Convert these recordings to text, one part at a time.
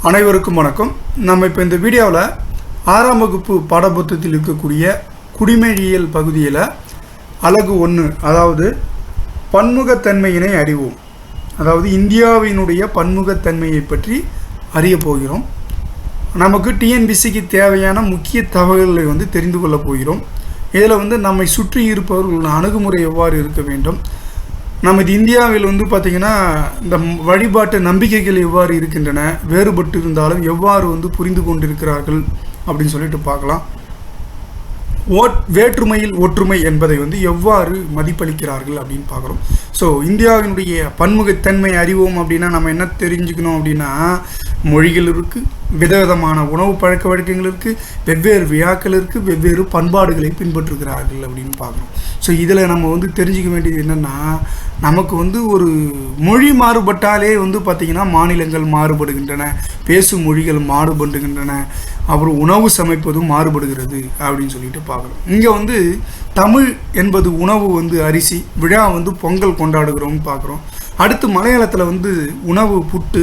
அனைவருக்கும் வணக்கம். நம்ம இப்போ இந்த வீடியோவில் 6ஆம் வகுப்பு பாடப்புத்தகத்தில் இருக்கக்கூடிய குடிமையியல் பகுதியில் அலகு 1, அதாவது பன்முகத்தன்மையினை அறிவோம். அதாவது இந்தியாவினுடைய பன்முகத்தன்மையை பற்றி அறிய போகிறோம். நமக்கு டிஎன்பிசிக்கு தேவையான முக்கிய தகவல்களை தெரிந்து கொள்ளப் போகிறோம். இதில் நம்மை சுற்றி இருப்பவர்கள் அணுகுமுறை எவ்வாறு இருக்க வேண்டும், நமது இந்தியாவில் பார்த்திங்கன்னா இந்த வழிபாட்டு நம்பிக்கைகள் எவ்வாறு இருக்கின்றன, வேறுபட்டு இருந்தாலும் எவ்வாறு புரிந்து கொண்டிருக்கிறார்கள் அப்படின்னு சொல்லிட்டு பார்க்கலாம். வேற்றுமையில் ஒற்றுமை என்பதை எவ்வாறு மதிப்பளிக்கிறார்கள் அப்படின்னு பார்க்குறோம். ஸோ இந்தியாவினுடைய பன்முகத்தன்மை அறிவோம் அப்படின்னா நம்ம என்ன தெரிஞ்சுக்கணும் அப்படின்னா, மொழிகள் இருக்குது, விதவிதமான உணவு பழக்க வழக்கங்கள் இருக்குது, வெவ்வேறு விழாக்கள் இருக்குது, வெவ்வேறு பண்பாடுகளை பின்பற்றுகிறார்கள் அப்படின்னு பார்க்குறோம். ஸோ இதில் நம்ம தெரிஞ்சுக்க வேண்டியது என்னென்னா, நமக்கு ஒரு மொழி மாறுபட்டாலே பார்த்திங்கன்னா மாநிலங்கள் மாறுபடுகின்றன, பேசும் மொழிகள் மாறுபடுகின்றன, அப்புறம் உணவு சமைப்பதும் மாறுபடுகிறது அப்படின்னு சொல்லிட்டு பார்க்குறோம். இங்கே தமிழ் என்பது உணவு அரிசி, விழா பொங்கல் கொண்டாடுகிறோம்னு பார்க்குறோம். அடுத்து மலையாளத்தில் உணவு புட்டு,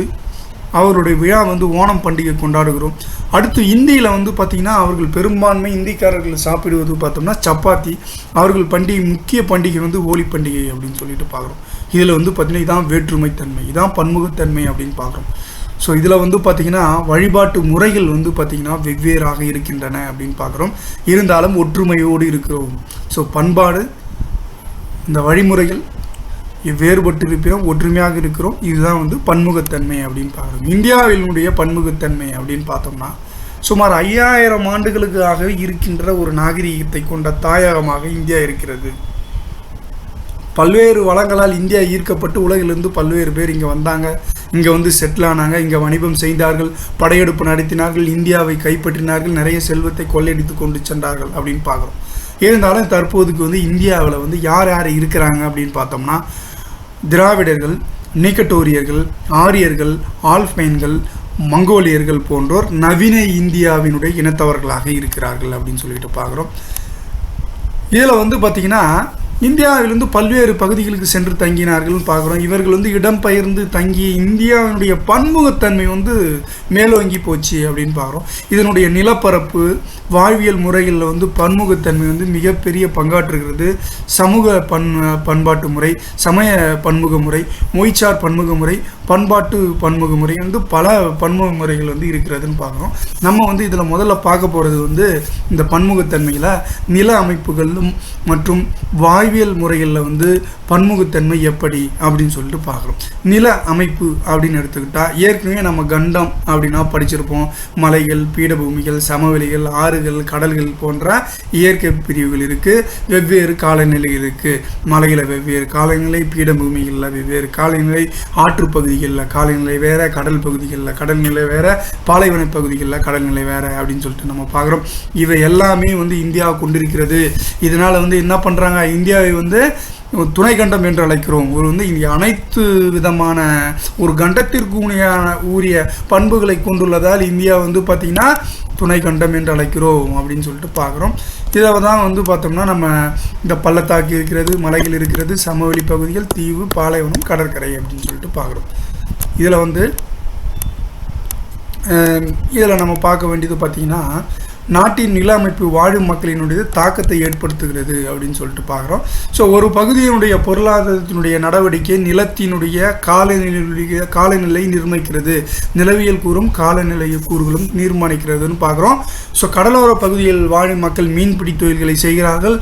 அவருடைய விழா ஓணம் பண்டிகை கொண்டாடுகிறோம். அடுத்து இந்தியில் பார்த்திங்கன்னா அவர்கள் பெரும்பான்மை இந்திக்காரர்கள் சாப்பிடுவது பார்த்தோம்னா சப்பாத்தி, அவர்கள் பண்டிகை முக்கிய பண்டிகை ஹோலி பண்டிகை அப்படின்னு சொல்லிட்டு பார்க்குறோம். இதில் பார்த்திங்கன்னா இதான் வேற்றுமைத்தன்மை, இதான் பன்முகத்தன்மை அப்படின்னு பார்க்குறோம். ஸோ இதில் பார்த்திங்கன்னா வழிபாட்டு முறைகள் பார்த்திங்கன்னா வெவ்வேறாக இருக்கின்றன அப்படின்னு பார்க்குறோம். இருந்தாலும் ஒற்றுமையோடு இருக்கிறோம். ஸோ பண்பாடு, இந்த வழிமுறைகள் வேறுபட்டு இருக்கிறோம், ஒற்றுமையாக இருக்கிறோம். இதுதான் பன்முகத்தன்மை அப்படின்னு பார்க்குறோம். இந்தியாவினுடைய பன்முகத்தன்மை அப்படின்னு பார்த்தோம்னா சுமார் 5000 ஆண்டுகளுக்காக இருக்கின்ற ஒரு நாகரிகத்தை கொண்ட தாயகமாக இந்தியா இருக்கிறது. பல்வேறு வளங்களால் இந்தியா ஈர்க்கப்பட்டு உலகிலிருந்து பல்வேறு பேர் இங்கே வந்தாங்க, இங்கே செட்டில் ஆனாங்க, இங்கே வணிகம் செய்தார்கள், படையெடுப்பு நடத்தினார்கள், இந்தியாவை கைப்பற்றினார்கள், நிறைய செல்வத்தை கொள்ளையடித்து கொண்டு சென்றார்கள் அப்படின்னு பார்க்குறோம். இருந்தாலும் தற்போதுக்கு இந்தியாவில் யார் யார் இருக்கிறாங்க அப்படின்னு பார்த்தோம்னா, திராவிடர்கள், நிக்கட்டோரியர்கள், ஆரியர்கள், ஆல்பைன்கள், மங்கோலியர்கள் போன்றோர் நவீன இந்தியாவினுடைய இனத்தவர்களாக இருக்கிறார்கள் அப்படின்னு சொல்லிட்டு பார்க்குறோம். இதில் பார்த்திங்கன்னா இந்தியாவிலிருந்து பல்வேறு பகுதிகளுக்கு சென்று தங்கினார்கள்னு பார்க்குறோம். இவர்கள் இடம்பெயர்ந்து தங்கி இந்தியாவினுடைய பன்முகத்தன்மை மேலோங்கி போச்சு அப்படின்னு பார்க்குறோம். இதனுடைய நிலப்பரப்பு, வாழ்வியல் முறைகளில் பன்முகத்தன்மை மிகப்பெரிய பங்காற்றுகிறது. சமூக பண்பாட்டு முறை, சமய பன்முக முறை, மொய்சார் பன்முக முறை, பண்பாட்டு பன்முக முறை பல பன்முக முறைகள் இருக்கிறதுன்னு பார்க்குறோம். நம்ம இதில் முதல்ல பார்க்க போகிறது இந்த பன்முகத்தன்மையில் நில அமைப்புகளும் மற்றும் வாழ்வியல் முறைகளில் பன்முகத்தன்மை எப்படி அப்படின்னு சொல்லிட்டு பார்க்குறோம். நில அமைப்பு அப்படின்னு எடுத்துக்கிட்டால் ஏற்கனவே நம்ம கண்டம் அப்படின்னா படிச்சிருப்போம். மலைகள், பீடபூமிகள், சமவெளிகள், ஆறுகள், கடல்கள் போன்ற இயற்கை பிரிவுகள் இருக்குது. வெவ்வேறு காலநிலை இருக்குது. மலையில் வெவ்வேறு காலநிலை, பீடபூமிகளில் வெவ்வேறு காலநிலை, ஆற்றுப்பகுதிகளில் காலநிலை வேறு, கடல் பகுதிகளில் கடல்நிலை வேறு, பாலைவன பகுதிகளில் கடல்நிலை வேறு அப்படின்னு சொல்லிட்டு நம்ம பார்க்குறோம். இவை எல்லாமே இந்தியா கொண்டிருக்கிறது. இதனால் என்ன பண்ணுறாங்க, இந்தியாவை துணை கண்டம் என்று அழைக்கிறோம். ஒரு இங்கே அனைத்து விதமான ஒரு கண்டத்திற்கு உரிய பண்புகளை கொண்டுள்ளதால் இந்தியா பார்த்திங்கன்னா துணை கண்டம் என்று அழைக்கிறோம் அப்படின்னு சொல்லிட்டு பார்க்குறோம். இதை தான் பார்த்தோம்னா நம்ம இந்த பள்ளத்தாக்கு இருக்கிறது, மலைகள் இருக்கிறது, சமவெளி பகுதிகள், தீவு, பாலைவனம், கடற்கரை அப்படின்னு சொல்லிட்டு பார்க்குறோம். இதில் நம்ம பார்க்க வேண்டியது பார்த்திங்கன்னா நாட்டின் நில அமைப்பு வாழும் மக்களினுடைய தாக்கத்தை ஏற்படுத்துகிறது அப்படின்னு சொல்லிட்டு பார்க்குறோம். ஸோ ஒரு பகுதியினுடைய பொருளாதாரத்தினுடைய நடவடிக்கை நிலத்தினுடைய காலநிலை நிர்ணயிக்கிறது, நிலவியல் கூறும் காலநிலை கூறுகளும் நிர்மாணிக்கிறதுன்னு பார்க்குறோம். ஸோ கடலோர பகுதியில் வாழும் மக்கள் மீன்பிடி தொழில்களை செய்கிறார்கள்,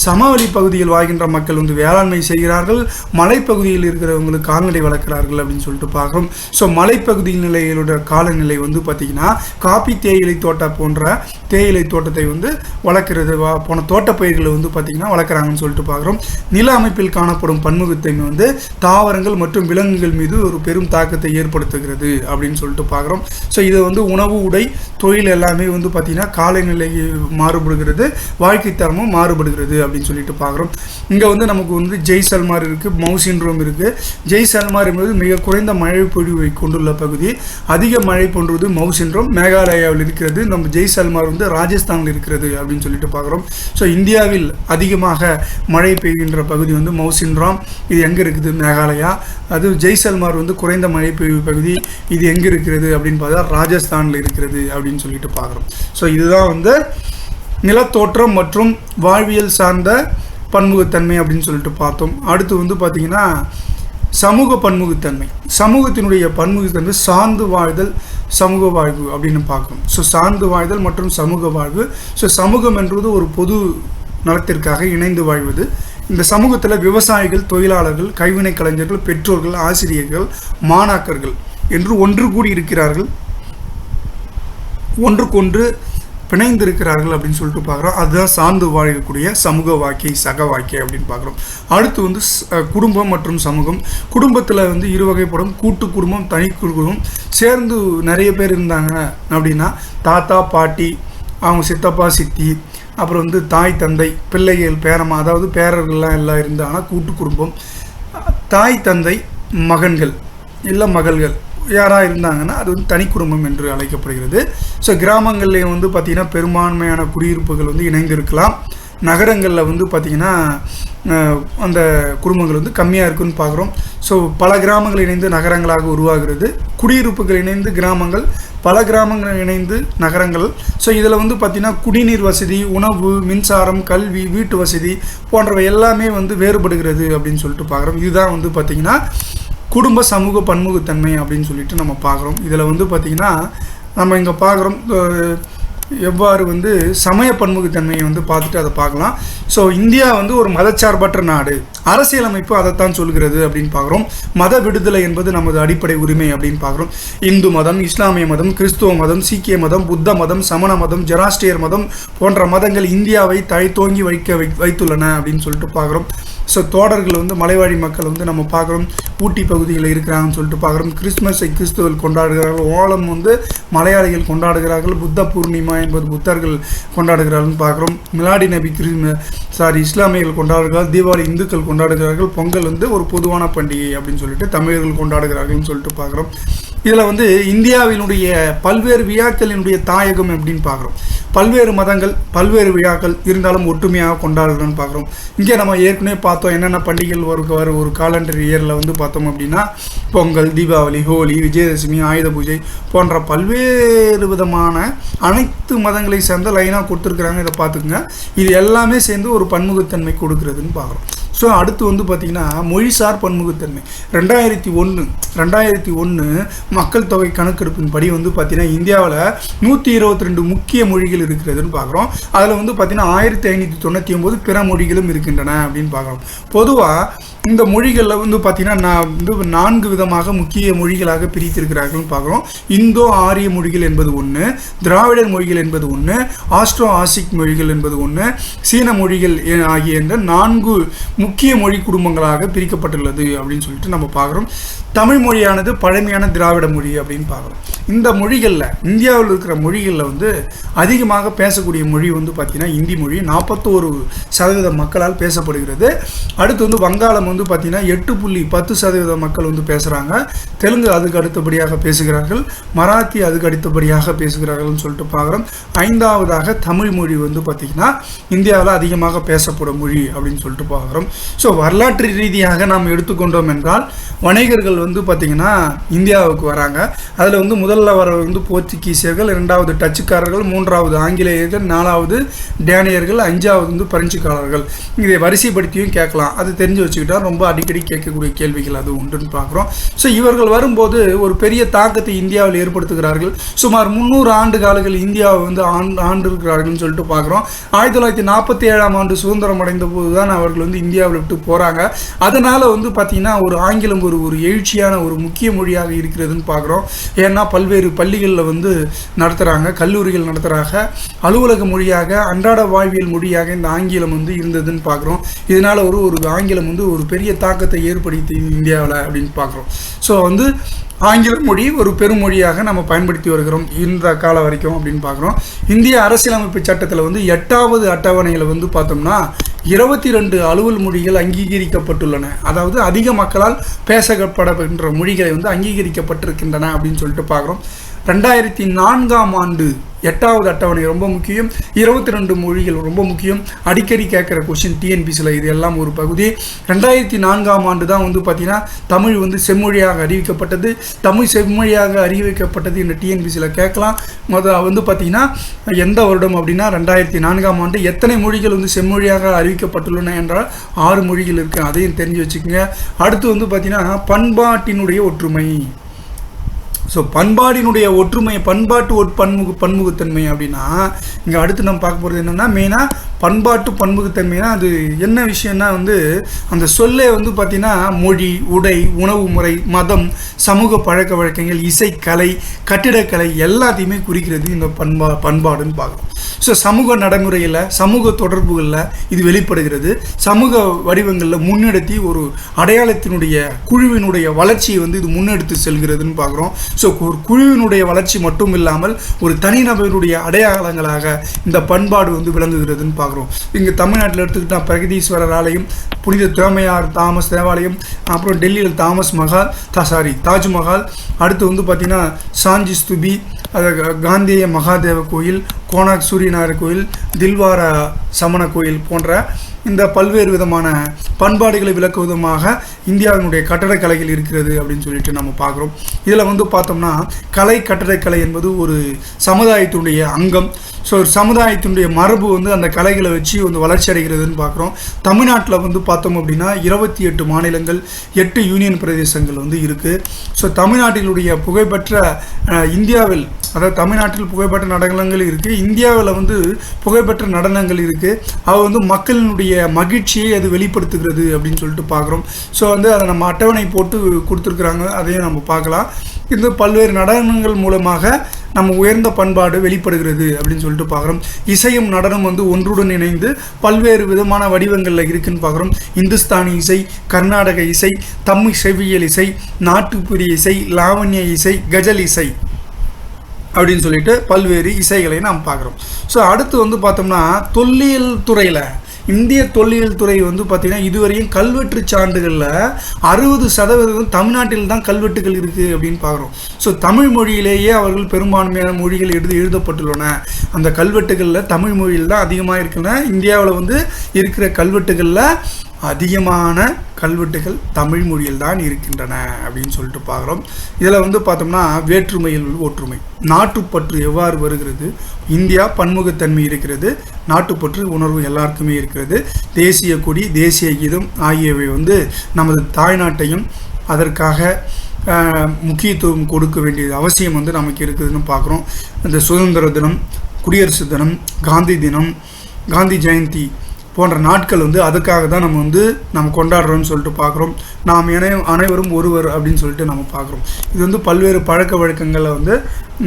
சமவெளி பகுதியில் வாழ்கின்ற மக்கள் வேளாண்மை செய்கிறார்கள், மலைப்பகுதியில் இருக்கிறவங்களுக்கு கால்நடை வளர்க்கிறார்கள் அப்படின்னு சொல்லிட்டு பார்க்குறோம். ஸோ மலைப்பகுதி நிலைகளோட காலநிலை பார்த்திங்கன்னா காப்பி, தேயிலை தோட்டம் போன்ற தேயிலை தோட்டத்தை வளர்க்குறது, போன தோட்டப்பயிர்களை பார்த்திங்கன்னா வளர்க்குறாங்கன்னு சொல்லிட்டு பார்க்குறோம். நில அமைப்பில் காணப்படும் பன்முகத்தன்மை தாவரங்கள் மற்றும் விலங்குகள் மீது ஒரு பெரும் தாக்கத்தை ஏற்படுத்துகிறது அப்படின்னு சொல்லிட்டு பார்க்குறோம். ஸோ இதை உணவு, உடை, தொழில் எல்லாமே பார்த்திங்கன்னா காலநிலை மாறுபடுகிறது, வாழ்க்கை தரமும் மாறுபடுகிறது அப்படின்னு சொல்லிட்டு பார்க்குறோம். இங்கே நமக்கு ஜெய்சல்மார் இருக்குது, மவுசின்ரோம் இருக்குது. ஜெய்சல்மார் என்பது மிக குறைந்த மழை பொழிவை கொண்டுள்ள பகுதி. அதிக மழை போன்றது மவுசின்ரோம் மேகாலயாவில் இருக்கிறது. நம்ம ஜெய்சல்மார் வந்து ராஜஸ்தானில் இருக்கிறது அப்படின்னு சொல்லிட்டு பார்க்குறோம். ஸோ இந்தியாவில் அதிகமாக மழை பெய்கின்ற பகுதி வந்து மௌசின்ராம், இது எங்கே இருக்குது? மேகாலயா. அது ஜெய்சல்மார் வந்து குறைந்த மழை பெய்யும் பகுதி, இது எங்கே இருக்கிறது அப்படின்னு பார்த்தா ராஜஸ்தானில் இருக்கிறது அப்படின்னு சொல்லிட்டு பார்க்குறோம். ஸோ இதுதான் வந்து நிலத்தோற்றம் மற்றும் வாழ்வியல் சார்ந்த பன்முகத்தன்மை அப்படின்னு சொல்லிட்டு பார்த்தோம். அடுத்து வந்து பார்த்திங்கன்னா சமூக பன்முகத்தன்மை. சமூகத்தினுடைய பன்முகத்தன்மை சார்ந்து வாழ்தல், சமூக வாழ்வு அப்படின்னு பார்க்கணும். ஸோ சார்ந்து வாழ்தல் மற்றும் சமூக வாழ்வு. ஸோ சமூகம் என்பது ஒரு பொது நலத்திற்காக இணைந்து வாழ்வது. இந்த சமூகத்தில் விவசாயிகள், தொழிலாளர்கள், கைவினை கலைஞர்கள், பெற்றோர்கள், ஆசிரியர்கள், மாணாக்கர்கள் என்று ஒன்று கூடி இருக்கிறார்கள், ஒன்றுக்கொன்று பிணைந்திருக்கிறார்கள் அப்படின்னு சொல்லிட்டு பார்க்குறோம். அதுதான் சார்ந்து வாழக்கூடிய சமூக வாழ்க்கை, சக வாழ்க்கை அப்படின்னு பார்க்குறோம். அடுத்து வந்து குடும்பம் மற்றும் சமூகம். குடும்பத்தில் வந்து இரு வகைப்படும், கூட்டு குடும்பம், தனி குடும்பம். சேர்ந்து நிறைய பேர் இருந்தாங்க அப்படின்னா தாத்தா பாட்டி, அவங்க சித்தப்பா சித்தி, அப்புறம் வந்து தாய் தந்தை, பிள்ளைகள் பேரம்மா, அதாவது பேரர்கள்லாம் எல்லாம் இருந்தாங்கன்னா கூட்டு குடும்பம். தாய் தந்தை மகன்கள் இல்லை மகள்கள் யாராக இருந்தாங்கன்னா அது வந்து தனி குடும்பம் என்று அழைக்கப்படுகிறது. ஸோ கிராமங்கள்லேயும் வந்து பார்த்திங்கன்னா பெரும்பான்மையான குடியிருப்புகள் வந்து இணைந்திருக்கலாம். நகரங்களில் வந்து பார்த்திங்கன்னா அந்த குடும்பங்கள் வந்து கம்மியாக இருக்குன்னு பார்க்குறோம். ஸோ பல கிராமங்கள் இணைந்து நகரங்களாக உருவாகிறது. குடியிருப்புகள் இணைந்து கிராமங்கள், பல கிராமங்கள் இணைந்து நகரங்கள். ஸோ இதில் வந்து பார்த்திங்கன்னா குடிநீர் வசதி, உணவு, மின்சாரம், கல்வி, வீட்டு வசதி போன்றவை எல்லாமே வந்து வேறுபடுகிறது அப்படின்னு சொல்லிட்டு பார்க்குறோம். இதுதான் வந்து பார்த்திங்கன்னா குடும்ப சமூக பன்முகத்தன்மை அப்படின்னு சொல்லிட்டு நம்ம பார்க்குறோம். இதில் வந்து பார்த்திங்கன்னா நம்ம இங்கே பார்க்குறோம் எவ்வாறு வந்து சமய பன்முகத்தன்மையை வந்து பார்த்துட்டு அதை பார்க்கலாம். ஸோ இந்தியா வந்து ஒரு மதச்சார்பற்ற நாடு, அரசியலமைப்பு அதைத்தான் சொல்கிறது அப்படின்னு பார்க்குறோம். மத விடுதலை என்பது நமது அடிப்படை உரிமை அப்படின்னு பார்க்குறோம். இந்து மதம், இஸ்லாமிய மதம், கிறிஸ்துவ மதம், சீக்கிய மதம், புத்த மதம், சமண மதம், ஜெராஸ்ட்ரியர் மதம் போன்ற மதங்கள் இந்தியாவை தழைத்தோங்கி வைத்துள்ளன அப்படின்னு சொல்லிட்டு பார்க்குறோம். ஸோ தோடர்கள் வந்து மலைவாழி மக்கள் வந்து நம்ம பார்க்குறோம் ஊட்டி பகுதியில் இருக்கிறாங்கன்னு சொல்லிட்டு பார்க்குறோம். கிறிஸ்துமஸை கிறிஸ்துவர்கள் கொண்டாடுகிறார்கள், ஓலம் வந்து மலையாளிகள் கொண்டாடுகிறார்கள், புத்த பூர்ணிமா என்பது புத்தர்கள் கொண்டாடுகிறார்கள்னு பார்க்குறோம். மிலாடி நபி இஸ்லாமியர்கள் கொண்டாடுகிறார்கள், தீபாவளி இந்துக்கள் கொண்டாடுகிறார்கள், பொங்கல் வந்து ஒரு பொதுவான பண்டிகை அப்படின்னு சொல்லிட்டு தமிழர்கள் கொண்டாடுகிறார்கள்னு சொல்லிட்டு பார்க்குறோம். இதில் வந்து இந்தியாவினுடைய பல்வேறு விழாக்களினுடைய தாயகம் அப்படின்னு பார்க்குறோம். பல்வேறு மதங்கள், பல்வேறு விழாக்கள் இருந்தாலும் ஒற்றுமையாக கொண்டாடுறோன்னு பார்க்குறோம். இங்கே நம்ம ஏற்கனவே பார்த்தோம் என்னென்ன பண்டிகைகள் ஒரு காலண்டர் இயரில் வந்து பார்த்தோம் அப்படின்னா பொங்கல், தீபாவளி, ஹோலி, விஜயதசமி, ஆயுத பூஜை போன்ற பல்வேறு விதமான அனைத்து மதங்களை சேர்ந்த லைனாக கொடுத்துருக்குறாங்க. இதை பார்த்துக்குங்க. இது எல்லாமே சேர்ந்து ஒரு பன்முகத்தன்மை கொடுக்குறதுன்னு பார்க்குறோம். ஸோ அடுத்து வந்து பார்த்திங்கன்னா மொழிசார் பன்முகத்தன்மை. 2001 மக்கள் தொகை கணக்கெடுப்பின்படி வந்து பார்த்திங்கன்னா இந்தியாவில் 122 முக்கிய மொழிகள் இருக்கிறதுன்னு பார்க்குறோம். அதில் வந்து பார்த்திங்கன்னா 1599 பிற மொழிகளும் இருக்கின்றன அப்படின்னு பார்க்குறோம். பொதுவாக இந்த மொழிகளில் வந்து பார்த்திங்கன்னா நான் வந்து 4 விதமாக முக்கிய மொழிகளாக பிரித்திருக்கிறார்கள்னு பார்க்குறோம். இந்தோ ஆரிய மொழிகள் என்பது ஒன்று, திராவிடர் மொழிகள் என்பது ஒன்று, ஆஸ்ட்ரோ ஆசிக் மொழிகள் என்பது ஒன்று, சீன மொழிகள் ஆகிய என்ற 4 முக்கிய மொழி குடும்பங்களாக பிரிக்கப்பட்டுள்ளது அப்படின்னு சொல்லிட்டு நம்ம பார்க்குறோம். தமிழ் மொழியானது பழமையான திராவிட மொழி அப்படின்னு பார்க்குறோம். இந்த மொழிகளில், இந்தியாவில் இருக்கிற மொழிகளில் வந்து அதிகமாக பேசக்கூடிய மொழி வந்து பார்த்திங்கன்னா இந்தி மொழி 41% மக்களால் பேசப்படுகிறது. அடுத்து வந்து வங்காளம் வந்து பார்த்திங்கன்னா 8.10% மக்கள் வந்து பேசுகிறாங்க. தெலுங்கு அதுக்கு அடுத்தபடியாக பேசுகிறார்கள், மராத்தி அதுக்கு அடுத்தபடியாக பேசுகிறார்கள்னு சொல்லிட்டு பார்க்குறோம். 5வதாக தமிழ் மொழி வந்து பார்த்திங்கன்னா இந்தியாவில் அதிகமாக பேசப்படும் மொழி அப்படின்னு சொல்லிட்டு பார்க்குறோம். ஸோ வரலாற்று ரீதியாக நாம் எடுத்துக்கொண்டோம் என்றால் வணிகர்கள் வந்து பார்த்திங்கன்னா இந்தியாவுக்கு வராங்க. அதில் வந்து முதல்ல வர வந்து போர்ச்சுகீசியர்கள், 2வது டச்சுக்காரர்கள், 3வது ஆங்கிலேயர்கள், 4வது டேனியர்கள், 5வது வந்து பிரெஞ்சுக்காரர்கள். இதை வரிசைப்படுத்தியும் கேட்கலாம். அது தெரிஞ்சு வச்சுக்கிட்டா ரொம்ப அடிக்கடி கேட்கக்கூடிய கேள்விகள் அது உண்டுன்னு பார்க்குறோம். ஸோ இவர்கள் வரும்போது ஒரு பெரிய தாக்கத்தை இந்தியாவில் ஏற்படுத்துகிறார்கள். சுமார் 300 ஆண்டு காலங்கள் இந்தியாவை வந்து ஆண்டிருக்கிறார்கள்னு சொல்லிட்டு பார்க்குறோம். 1947ஆம் ஆண்டு சுதந்திரம் அடைந்த போது தான் அவர்கள் வந்து இந்தியாவில் விட்டு போகிறாங்க. அதனால் வந்து பார்த்திங்கன்னா ஒரு ஆங்கிலம் ஒரு எழுச்சியான ஒரு முக்கிய மொழியாக இருக்கிறதுன்னு பார்க்குறோம். ஏன்னா பல்வேறு பள்ளிகளில் வந்து நடத்துகிறாங்க, கல்லூரிகள் நடத்துகிறாங்க. அலுவலக மொழியாக, அன்றாட வாழ்வியல் மொழியாக இந்த ஆங்கிலம் வந்து இருந்ததுன்னு பார்க்குறோம். இதனால் ஒரு ஆங்கிலம் வந்து ஒரு பெரிய தாக்கத்தை ஏற்படுத்தி இந்தியாவில் அப்படின்னு பார்க்குறோம். ஸோ வந்து ஆங்கில மொழி ஒரு பெருமொழியாக நம்ம பயன்படுத்தி வருகிறோம் இந்த காலம் வரைக்கும் அப்படின்னு பார்க்குறோம். இந்திய அரசியலமைப்பு சட்டத்தில் வந்து 8வது அட்டவணையில் வந்து பார்த்தோம்னா 22 அலுவல் மொழிகள் அங்கீகரிக்கப்பட்டுள்ளன. அதாவது அதிக மக்களால் பேசப்படுகின்ற மொழிகளை வந்து அங்கீகரிக்கப்பட்டிருக்கின்றன அப்படின்னு சொல்லிட்டு பார்க்குறோம். 2004ஆம் ஆண்டு 8வது அட்டவணை ரொம்ப முக்கியம். 22 மொழிகள் ரொம்ப முக்கியம். அடிக்கடி கேட்குற கொஸ்டின் டிஎன்பிசியில் இது எல்லாம் ஒரு பகுதி. 2004ஆம் ஆண்டு தான் வந்து பார்த்தீங்கன்னா தமிழ் வந்து செம்மொழியாக அறிவிக்கப்பட்டது. தமிழ் செம்மொழியாக அறிவிக்கப்பட்டது இந்த டிஎன்பிசியில் கேட்கலாம். வந்து பார்த்தீங்கன்னா எந்த வருடம் அப்படின்னா 2004ஆம் ஆண்டு. எத்தனை மொழிகள் வந்து செம்மொழியாக அறிவிக்கப்பட்டுள்ளன என்றால் 6 மொழிகள் இருக்குது. அதையும் தெரிஞ்சு வச்சுக்கோங்க. அடுத்து வந்து பார்த்தீங்கன்னா பண்பாட்டினுடைய ஒற்றுமை. ஸோ பண்பாடினுடைய ஒற்றுமை, பண்பாட்டு பன்முகத்தன்மை அப்படின்னா இங்கே அடுத்து நம்ம பார்க்க போகிறது என்னென்னா மெயினாக பண்பாட்டு பன்முகத்தன்மைனா அது என்ன விஷயம்னா வந்து அந்த சொல்லே வந்து பார்த்திங்கன்னா மொழி, உடை, உணவு முறை, மதம், சமூக பழக்க வழக்கங்கள், இசை, கலை, கட்டிடக்கலை எல்லாத்தையுமே குறிக்கிறது இந்த பண்பாடுன்னு பார்க்குறோம். ஸோ சமூக நடைமுறையில், சமூக தொடர்புகளில் இது வெளிப்படுகிறது. சமூக வடிவங்களில் முன்னெடுத்தி ஒரு அடையாளத்தினுடைய குழுவினுடைய வளர்ச்சியை வந்து இது முன்னெடுத்து செல்கிறதுன்னு பார்க்குறோம். ஸோ ஒரு குழுவினுடைய வளர்ச்சி மட்டும் இல்லாமல் ஒரு தனிநபருடைய அடையாளங்களாக இந்த பண்பாடு வந்து விளங்குகிறதுன்னு பார்க்குறோம். இங்கே தமிழ்நாட்டில் எடுத்துக்கிட்டால் பிரகதீஸ்வரர் ஆலயம், புனித திறமையார் தாமஸ் தேவாலயம், அப்புறம் டெல்லியில் தாஜ்மஹால், அடுத்து வந்து பார்த்திங்கன்னா சாஞ்சி ஸ்தூபி, காந்திய மகாதேவ கோயில், கோனாக் சூரியநாராயண கோயில், தில்வார சமண கோயில் போன்ற இந்த பல்வேறு விதமான பண்பாடுகளை விளக்கும் விதமாக இந்தியாவினுடைய கட்டடக்கலைகள் இருக்கிறது அப்படின்னு சொல்லிட்டு நம்ம பார்க்குறோம். இதில் வந்து பார்த்தோம்னா கட்டடக்கலை என்பது ஒரு சமுதாயத்தினுடைய அங்கம். ஸோ ஒரு சமுதாயத்தினுடைய மரபு வந்து அந்த கலைகளை வச்சு வந்து வளர்ச்சி அடைகிறதுன்னு பார்க்குறோம். தமிழ்நாட்டில் வந்து பார்த்தோம் அப்படின்னா 28 மாநிலங்கள், 8 யூனியன் பிரதேசங்கள் வந்து இருக்குது. ஸோ தமிழ்நாட்டினுடைய புகழ்பெற்ற இந்தியாவில், அதாவது தமிழ்நாட்டில் புகழ்பெற்ற நடனங்கள் இருக்குது, இந்தியாவில் வந்து புகழ்பெற்ற நடனங்கள் இருக்குது. அது வந்து மக்களினுடைய மகிழ்ச்சியை அது வெளிப்படுத்துகிறது அப்படின்னு சொல்லிட்டு பார்க்குறோம். ஸோ வந்து அதை நம்ம அட்டவணை போட்டு கொடுத்துருக்குறாங்க, அதையும் நம்ம பார்க்கலாம். இந்த பல்வேறு நடனங்கள் மூலமாக நம்ம உயர்ந்த பண்பாடு வெளிப்படுகிறது அப்படின்னு சொல்லிட்டு பார்க்குறோம். இசையும் நடனம் வந்து ஒன்றுடன் இணைந்து பல்வேறு விதமான வடிவங்களில் இருக்குன்னு பார்க்குறோம். இந்துஸ்தானி இசை, கர்நாடக இசை, தமிழ் செவ்வியல் இசை, நாட்டுப்புற இசை, லாவண்ய இசை, கஜல் இசை அப்படின்னு சொல்லிட்டு பல்வேறு இசைகளை நாம் பார்க்குறோம். ஸோ அடுத்து வந்து பார்த்தோம்னா தொல்லியல் துறையில், இந்திய தொல்லியல் துறை வந்து பார்த்திங்கன்னா இதுவரையும் கல்வெட்டு சான்றுகளில் 60% தமிழ்நாட்டில் தான் கல்வெட்டுகள் இருக்குது அப்படின்னு பார்க்குறோம். ஸோ தமிழ் மொழியிலேயே அவர்கள் பெரும்பான்மையான மொழிகள் எழுதப்பட்டுள்ளன. அந்த கல்வெட்டுகளில் தமிழ் மொழியில் தான் அதிகமாக இருக்குன்னா இந்தியாவில் வந்து இருக்கிற கல்வெட்டுகளில் அதிகமான கல்வெட்டுகள் தமிழ் மொழியில் தான் இருக்கின்றன அப்படின்னு சொல்லிட்டு பார்க்குறோம். இதில் வந்து பார்த்தோம்னா வேற்றுமையில் ஒற்றுமை, நாட்டுப்பற்று எவ்வாறு வருகிறது, இந்தியா பன்முகத்தன்மை இருக்கிறது, நாட்டுப்பற்று உணர்வு எல்லாருக்குமே இருக்கிறது, தேசிய கொடி, தேசிய கீதம் ஆகியவை வந்து நமது தாய்நாட்டையும் அதற்காக முக்கியத்துவம் கொடுக்க வேண்டியது அவசியம் வந்து நமக்கு இருக்குதுன்னு பார்க்குறோம். இந்த சுதந்திர தினம், குடியரசு தினம், காந்தி தினம், காந்தி ஜெயந்தி போன்ற நாட்கள் வந்து அதுக்காக தான் நம்ம கொண்டாடுறோம்னு சொல்லிட்டு பார்க்குறோம். நாம் அனைவரும் ஒருவர் அப்படின்னு சொல்லிட்டு நம்ம பார்க்குறோம். இது வந்து பல்வேறு பழக்க வழக்கங்களை வந்து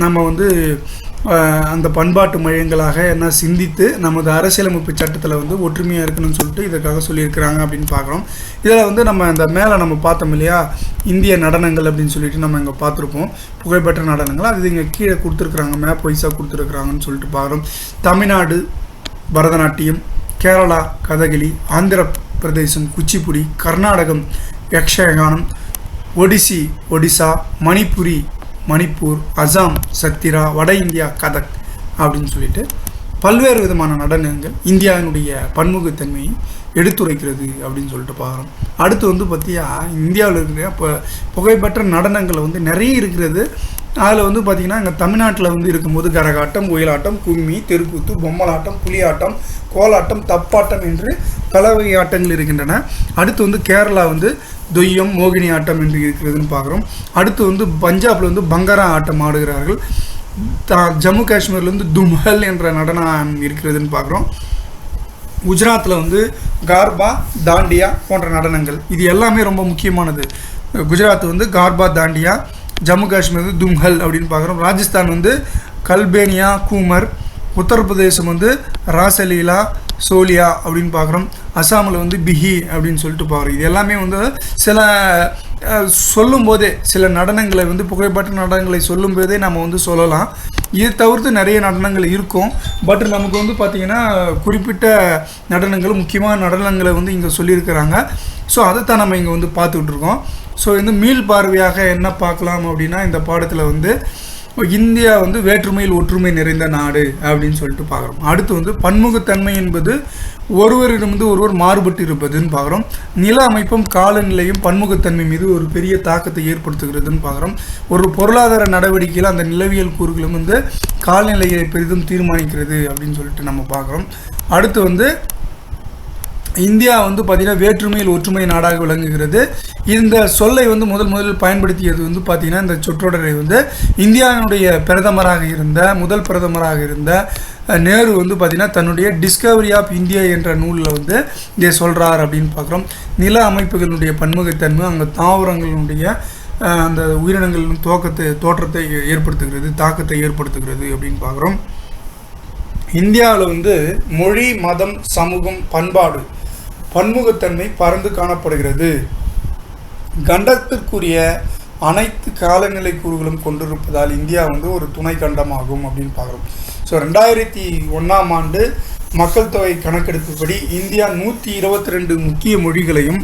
நம்ம வந்து அந்த பண்பாட்டு மையங்களாக என்ன சிந்தித்து நமது அரசியலமைப்பு சட்டத்தில் வந்து ஒற்றுமையாக இருக்கணும்னு சொல்லிட்டு இதற்காக சொல்லியிருக்கிறாங்க அப்படின்னு பார்க்குறோம். இதில் வந்து நம்ம இந்த மேலே நம்ம பார்த்தோம் இல்லையா, இந்திய நடனங்கள் அப்படின்னு சொல்லிட்டு நம்ம இங்கே பார்த்துருப்போம், புகழ்பெற்ற நடனங்கள். அது இங்கே கீழே கொடுத்துருக்குறாங்க, மேப் வைஸாக கொடுத்துருக்குறாங்கன்னு சொல்லிட்டு பார்க்குறோம். தமிழ்நாடு பரதநாட்டியம், கேரளா கதகளி, ஆந்திர பிரதேசம் குச்சிப்புடி, கர்நாடகம் யக்ஷகானம், ஒடிசா, மணிப்பூர், அசாம் சத்திரா, வட இந்தியா கதக் அப்படின்னு சொல்லிட்டு பல்வேறு விதமான நடனங்கள் இந்தியாவினுடைய பன்முகத்தன்மையை எடுத்துரைக்கிறது அப்படின்னு சொல்லிட்டு பார்க்குறோம். அடுத்து வந்து பார்த்தியா இந்தியாவில் இருக்கிற புகைப்பெற்ற நடனங்கள் வந்து நிறைய இருக்கிறது. அதில் வந்து பார்த்திங்கன்னா இங்கே தமிழ்நாட்டில் வந்து இருக்கும்போது கரகாட்டம், ஒயிலாட்டம், கும்மி, தெருக்கூத்து, பொம்மலாட்டம், புலியாட்டம், கோலாட்டம், தப்பாட்டம் என்று பலவகை ஆட்டங்கள் இருக்கின்றன. அடுத்து வந்து கேரளா வந்து தொய்யம், மோகினி ஆட்டம் என்று இருக்கிறதுன்னு பார்க்குறோம். அடுத்து வந்து பஞ்சாபில் வந்து பங்கரா ஆட்டம் ஆடுகிறார்கள். ஜம்மு காஷ்மீரில் வந்து தும்ஹல் என்ற நடனம் இருக்கிறதுன்னு பார்க்குறோம். குஜராத்தில் வந்து கார்பா, தாண்டியா போன்ற நடனங்கள், இது எல்லாமே ரொம்ப முக்கியமானது. குஜராத் வந்து கார்பா, தாண்டியா, ஜம்மு காஷ்மீர் வந்து தும்ஹல் அப்படின்னு பார்க்குறோம். ராஜஸ்தான் வந்து கல்பேனியா, கூமர், உத்தரப்பிரதேசம் வந்து ராசலீலா, சோலியா அப்படின்னு பார்க்குறோம். அசாமில் வந்து பிஹி அப்படின்னு சொல்லிட்டு பார்க்குறோம். இது எல்லாமே வந்து சில சொல்லும்போதே சில நடனங்களை வந்து புகைப்பட்ட நடனங்களை சொல்லும்போதே நம்ம வந்து சொல்லலாம். இது தவிர்த்து நிறைய நடனங்கள் இருக்கும். பட் நமக்கு வந்து பார்த்திங்கன்னா குறிப்பிட்ட நடனங்கள், முக்கியமான நடனங்களை வந்து இங்கே சொல்லியிருக்கிறாங்க. ஸோ அதைத்தான் நம்ம இங்கே வந்து பார்த்துக்கிட்டு இருக்கோம். ஸோ இந்த மீள் பார்வையாக என்ன பார்க்கலாம் அப்படின்னா இந்த பாடத்தில் வந்து இந்தியா வந்து வேற்றுமையில் ஒற்றுமை நிறைந்த நாடு அப்படின்னு சொல்லிட்டு பார்க்குறோம். அடுத்து வந்து பன்முகத்தன்மை என்பது ஒருவரிடமிருந்து ஒருவர் மாறுபட்டு இருப்பதுன்னு பார்க்குறோம். நில அமைப்பும் காலநிலையும் பன்முகத்தன்மை மீது ஒரு பெரிய தாக்கத்தை ஏற்படுத்துகிறதுன்னு பார்க்குறோம். ஒரு பொருளாதார நடவடிக்கையில் அந்த நிலவியல் கூறுகளும் வந்து காலநிலையை பெரிதும் தீர்மானிக்கிறது அப்படின்னு சொல்லிட்டு நம்ம பார்க்குறோம். அடுத்து வந்து இந்தியா வந்து பார்த்திங்கன்னா வேற்றுமையில் ஒற்றுமை நாடாக விளங்குகிறது. இந்த சொல்லை வந்து முதலில் பயன்படுத்தியது வந்து பார்த்திங்கன்னா இந்த சொற்றொடரை வந்து இந்தியாவினுடைய முதல் பிரதமராக இருந்த நேரு வந்து பார்த்திங்கன்னா தன்னுடைய டிஸ்கவரி ஆஃப் இந்தியா என்ற நூலில் வந்து இதை சொல்கிறார் அப்படின்னு பார்க்குறோம். நில அமைப்புகளுடைய பன்முகத்தன்மை அங்கே தாவரங்களுடைய அந்த உயிரினங்களின் தோற்றத்தை ஏற்படுத்துகிறது, தாக்கத்தை ஏற்படுத்துகிறது அப்படின்னு பார்க்குறோம். இந்தியாவில் வந்து மொழி, மதம், சமூகம், பண்பாடு, பன்முகத்தன்மை பரந்து காணப்படுகிறது. கண்டத்திற்குரிய அனைத்து காலநிலை கூறுகளும் கொண்டிருப்பதால் இந்தியா வந்து ஒரு துணை கண்டமாகும் அப்படின்னு பார்க்குறோம். ஸோ 2001ஆம் ஆண்டு மக்கள் தொகை கணக்கெடுப்புப்படி இந்தியா 122 முக்கிய மொழிகளையும்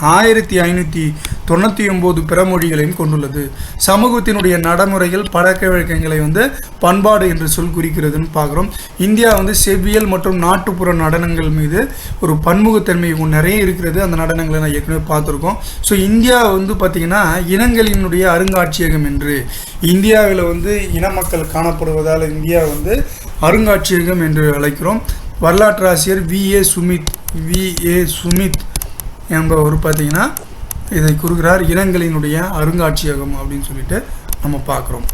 1599 பிற மொழிகளையும் கொண்டுள்ளது. சமூகத்தினுடைய நடைமுறைகள் பழக்கவழக்கங்களை வந்து பண்பாடு என்று சொல் குறிக்கிறதுன்னு பார்க்குறோம். இந்தியா வந்து செவ்வியல் மற்றும் நாட்டுப்புற நடனங்கள் மீது ஒரு பன்முகத்தன்மை நிறைய இருக்கிறது. அந்த நடனங்களை நான் ஏற்கனவே பார்த்துருக்கோம். ஸோ இந்தியா வந்து பார்த்திங்கன்னா இனங்களினுடைய அருங்காட்சியகம் என்று, இந்தியாவில் வந்து இன மக்கள் காணப்படுவதால் இந்தியா வந்து அருங்காட்சியகம் என்று அழைக்கிறோம். வரலாற்றாசிரியர் வி.ஏ. சுமித் என்பவர் பார்த்திங்கன்னா இதை கூறுகிறார், இனங்களினுடைய அருங்காட்சியகம் அப்படின்னு சொல்லிட்டு நம்ம பார்க்குறோம்.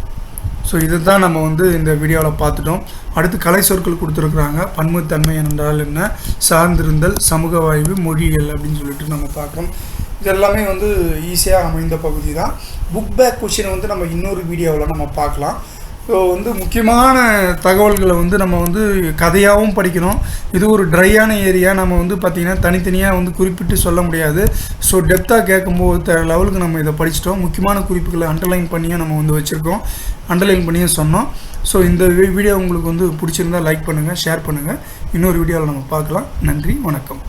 ஸோ இது தான் நம்ம வந்து இந்த வீடியோவில் பார்த்துட்டோம். அடுத்து கலை சொற்கள் கொடுத்துருக்குறாங்க. பன்முகத்தன்மை என்றால் என்ன, சார்ந்திருந்தல், சமூக வாய்வு, மொழியியல் அப்படின்னு சொல்லிட்டு நம்ம பார்க்குறோம். இது எல்லாமே வந்து ஈஸியாக அமைந்த பகுதி தான். புக் பேக் கொஷினை வந்து நம்ம இன்னொரு வீடியோவில் நம்ம பார்க்கலாம். ஸோ வந்து முக்கியமான தகவல்களை வந்து நம்ம வந்து கதையாகவும் படிக்கணும். இது ஒரு ட்ரையான ஏரியா, நம்ம வந்து பார்த்திங்கன்னா தனித்தனியாக வந்து குறிப்பிட்டு சொல்ல முடியாது. ஸோ டெப்த்தாக கேட்கும்போது லெவலுக்கு நம்ம இதை படிச்சிட்டோம். முக்கியமான குறிப்புகளை அண்டர்லைன் பண்ணியும் நம்ம வந்து வச்சுருக்கோம், அண்டர்லைன் பண்ணியும் சொன்னோம். ஸோ இந்த வீடியோ உங்களுக்கு வந்து பிடிச்சிருந்தால் லைக் பண்ணுங்கள், ஷேர் பண்ணுங்கள். இன்னொரு வீடியோவில் நம்ம பார்க்கலாம். நன்றி, வணக்கம்.